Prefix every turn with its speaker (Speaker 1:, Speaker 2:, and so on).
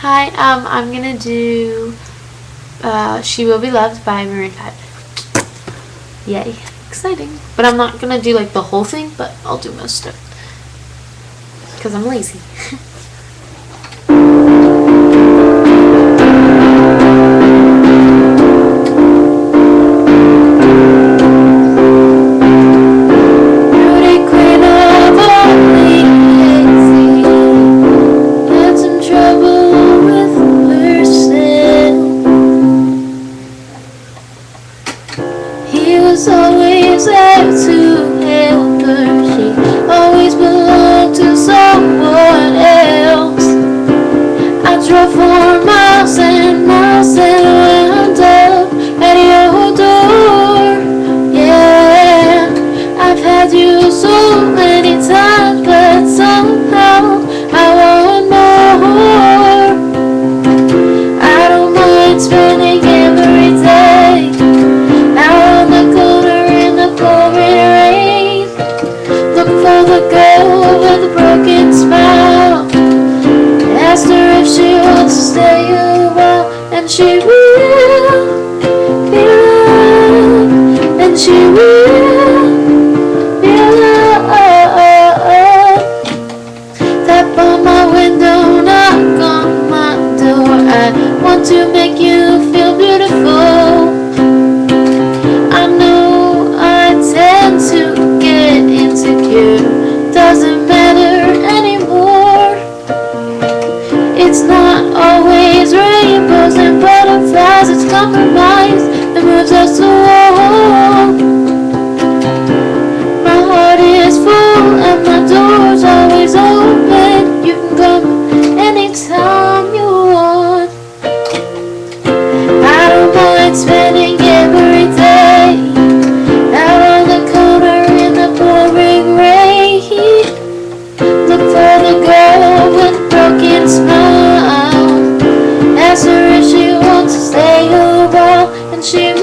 Speaker 1: Hi, I'm gonna do She Will Be Loved by Maroon 5. Yay, exciting. But I'm not gonna do like the whole thing, but I'll do most of it. Because I'm lazy.
Speaker 2: He was always there to help her. She always belonged to someone else. I drove 4 miles and miles and wound up at your door. Yeah, I've had you so many times, but somehow I want more. I don't mind spending every day out on the corner in the pouring rain, looking for the girl with a broken smile. Asked her if she wants to stay a while, and she will be loved, and she will be loved. Tap on my window, knock on my door. I want to make you feel beautiful. I know I tend to get insecure. Doesn't matter anymore. It's not always rainbows and butterflies. It's compromise that moves us to war. My heart is full and my door's always open. You can come anytime you want. I don't mind spending every day out on the corner in the pouring rain. Look for the girl with a broken smile. Ask her if she wants to stay a while, and she